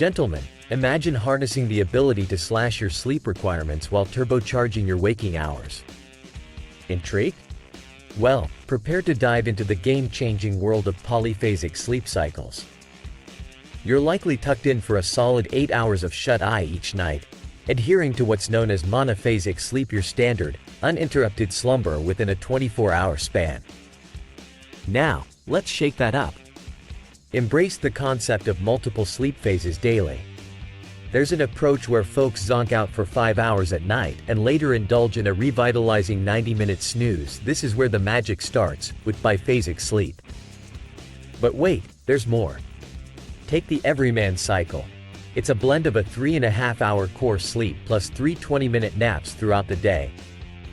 Gentlemen, imagine harnessing the ability to slash your sleep requirements while turbocharging your waking hours. Intrigued? Well, prepare to dive into the game-changing world of polyphasic sleep cycles. You're likely tucked in for a solid 8 hours of shut-eye each night, adhering to what's known as monophasic sleep, your standard, uninterrupted slumber within a 24-hour span. Now, let's shake that up. Embrace the concept of multiple sleep phases daily. There's an approach where folks zonk out for 5 hours at night and later indulge in a revitalizing 90-minute snooze. This is where the magic starts, with biphasic sleep. But wait, there's more. Take the everyman cycle. It's a blend of a 3.5-hour core sleep plus 3 20-minute naps throughout the day,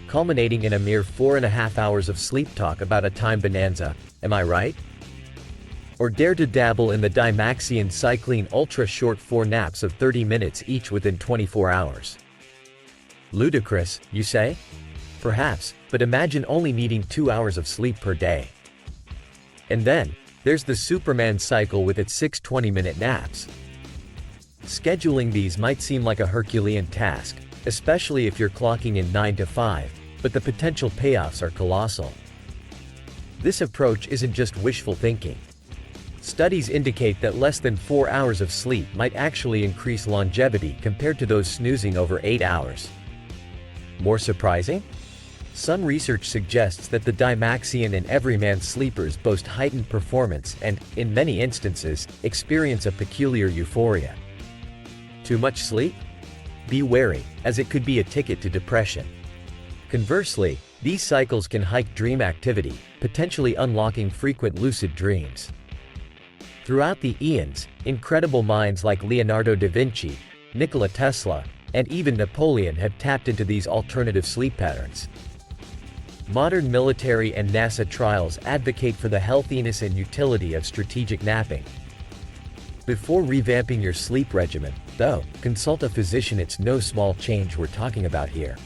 culminating in a mere 4.5 hours of sleep. Talk about a time bonanza, am I right? Or dare to dabble in the Dymaxion cycling ultra-short 4 naps of 30 minutes each within 24 hours. Ludicrous, you say? Perhaps, but imagine only needing 2 hours of sleep per day. And then, there's the Superman cycle with its 6 20-minute naps. Scheduling these might seem like a Herculean task, especially if you're clocking in 9 to 5, but the potential payoffs are colossal. This approach isn't just wishful thinking. Studies indicate that less than 4 hours of sleep might actually increase longevity compared to those snoozing over 8 hours. More surprising? Some research suggests that the Dymaxion and everyman sleepers boast heightened performance and, in many instances, experience a peculiar euphoria. Too much sleep? Be wary, as it could be a ticket to depression. Conversely, these cycles can hike dream activity, potentially unlocking frequent lucid dreams. Throughout the eons, incredible minds like Leonardo da Vinci, Nikola Tesla, and even Napoleon have tapped into these alternative sleep patterns. Modern military and NASA trials advocate for the healthiness and utility of strategic napping. Before revamping your sleep regimen, though, consult a physician. It's no small change we're talking about here.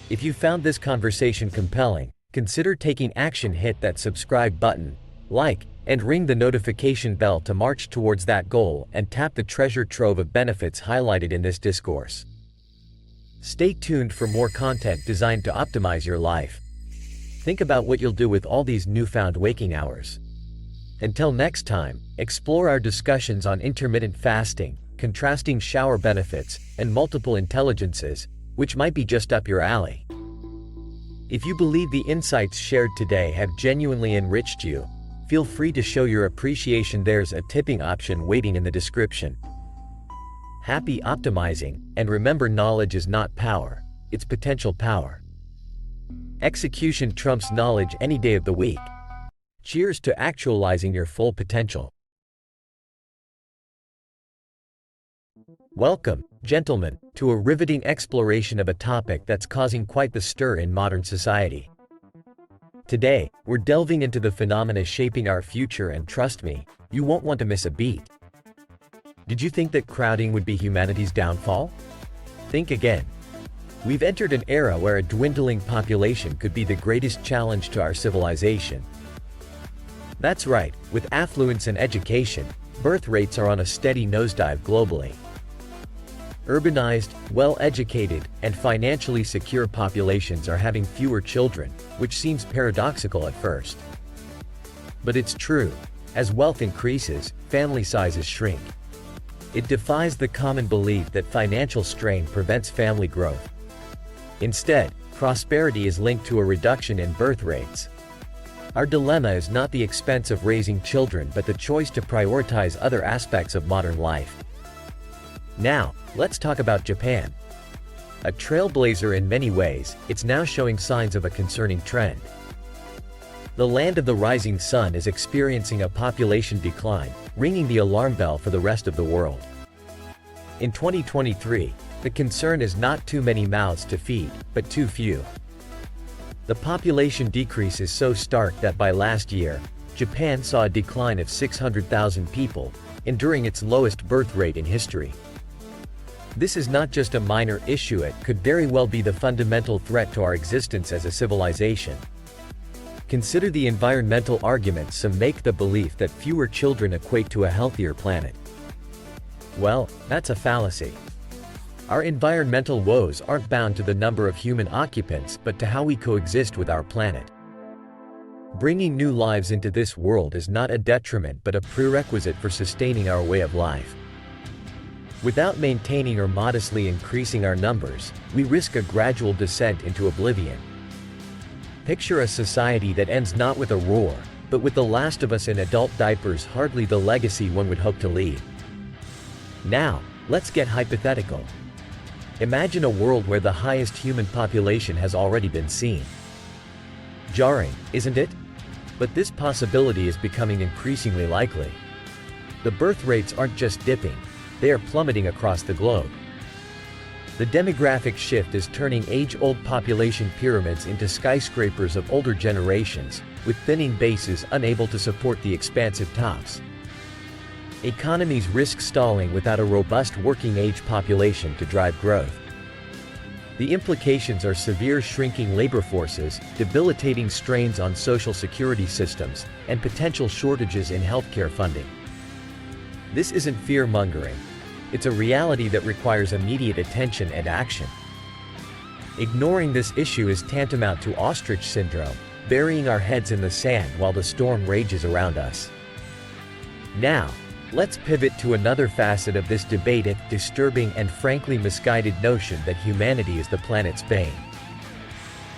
If you found this conversation compelling, consider taking action. Hit that subscribe button, like, and ring the notification bell to march towards that goal and tap the treasure trove of benefits highlighted in this discourse. Stay tuned for more content designed to optimize your life. Think about what you'll do with all these newfound waking hours. Until next time, explore our discussions on intermittent fasting, contrasting shower benefits, and multiple intelligences, which might be just up your alley. If you believe the insights shared today have genuinely enriched you, feel free to show your appreciation. There's a tipping option waiting in the description. Happy optimizing, and remember, knowledge is not power, it's potential power. Execution trumps knowledge any day of the week. Cheers to actualizing your full potential. Welcome, gentlemen, to a riveting exploration of a topic that's causing quite the stir in modern society. Today, we're delving into the phenomena shaping our future, and trust me, you won't want to miss a beat. Did you think that crowding would be humanity's downfall? Think again. We've entered an era where a dwindling population could be the greatest challenge to our civilization. That's right, with affluence and education, birth rates are on a steady nosedive globally. Urbanized, well-educated, and financially secure populations are having fewer children, which seems paradoxical at first. But it's true. As wealth increases, family sizes shrink. It defies the common belief that financial strain prevents family growth. Instead, prosperity is linked to a reduction in birth rates. Our dilemma is not the expense of raising children but the choice to prioritize other aspects of modern life. Now, let's talk about Japan. A trailblazer in many ways, it's now showing signs of a concerning trend. The land of the rising sun is experiencing a population decline, ringing the alarm bell for the rest of the world. In 2023, the concern is not too many mouths to feed, but too few. The population decrease is so stark that by last year, Japan saw a decline of 600,000 people, enduring its lowest birth rate in history. This is not just a minor issue, it could very well be the fundamental threat to our existence as a civilization. Consider the environmental arguments some make. The belief that fewer children equate to a healthier planet. Well, that's a fallacy. Our environmental woes aren't bound to the number of human occupants but to how we coexist with our planet. Bringing new lives into this world is not a detriment but a prerequisite for sustaining our way of life. Without maintaining or modestly increasing our numbers, we risk a gradual descent into oblivion. Picture a society that ends not with a roar, but with the last of us in adult diapers, hardly the legacy one would hope to leave. Now, let's get hypothetical. Imagine a world where the highest human population has already been seen. Jarring, isn't it? But this possibility is becoming increasingly likely. The birth rates aren't just dipping, they are plummeting across the globe. The demographic shift is turning age-old population pyramids into skyscrapers of older generations, with thinning bases unable to support the expansive tops. Economies risk stalling without a robust working-age population to drive growth. The implications are severe shrinking labor forces, debilitating strains on social security systems, and potential shortages in healthcare funding. This isn't fear-mongering. It's a reality that requires immediate attention and action. Ignoring this issue is tantamount to ostrich syndrome, burying our heads in the sand while the storm rages around us. Now, let's pivot to another facet of this debate: the disturbing and frankly misguided notion that humanity is the planet's bane.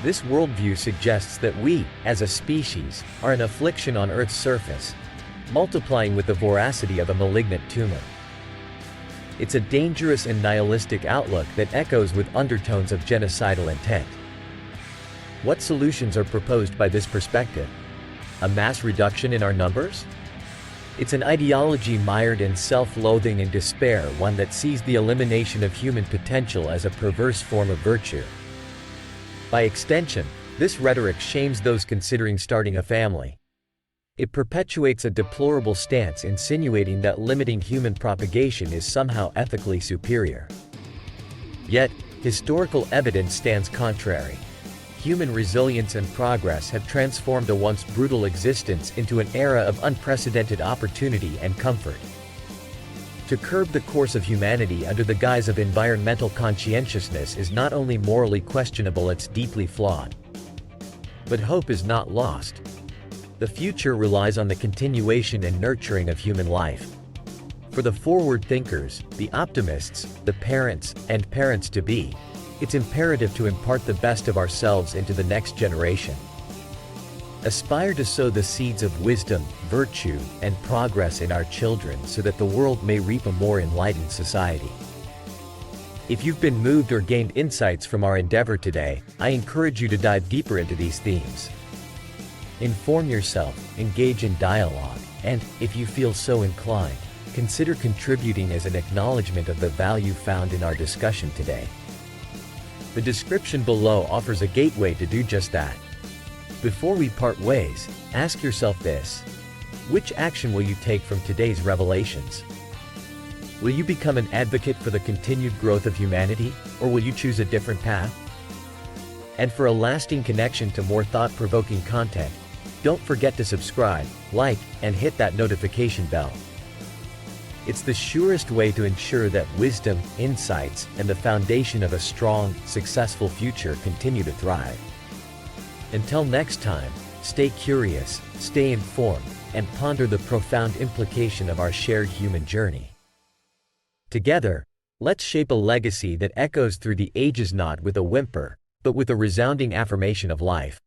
This worldview suggests that we, as a species, are an affliction on Earth's surface, multiplying with the voracity of a malignant tumor. It's a dangerous and nihilistic outlook that echoes with undertones of genocidal intent. What solutions are proposed by this perspective? A mass reduction in our numbers? It's an ideology mired in self-loathing and despair, one that sees the elimination of human potential as a perverse form of virtue. By extension, this rhetoric shames those considering starting a family. It perpetuates a deplorable stance, insinuating that limiting human propagation is somehow ethically superior. Yet, historical evidence stands contrary. Human resilience and progress have transformed a once brutal existence into an era of unprecedented opportunity and comfort. To curb the course of humanity under the guise of environmental conscientiousness is not only morally questionable, it's deeply flawed. But hope is not lost. The future relies on the continuation and nurturing of human life. For the forward thinkers, the optimists, the parents, and parents-to-be, it's imperative to impart the best of ourselves into the next generation. Aspire to sow the seeds of wisdom, virtue, and progress in our children so that the world may reap a more enlightened society. If you've been moved or gained insights from our endeavor today, I encourage you to dive deeper into these themes. Inform yourself, engage in dialogue, and, if you feel so inclined, consider contributing as an acknowledgement of the value found in our discussion today. The description below offers a gateway to do just that. Before we part ways, ask yourself this: which action will you take from today's revelations? Will you become an advocate for the continued growth of humanity, or will you choose a different path? And for a lasting connection to more thought-provoking content, don't forget to subscribe, like, and hit that notification bell. It's the surest way to ensure that wisdom, insights, and the foundation of a strong, successful future continue to thrive. Until next time, stay curious, stay informed, and ponder the profound implication of our shared human journey. Together, let's shape a legacy that echoes through the ages, not with a whimper, but with a resounding affirmation of life.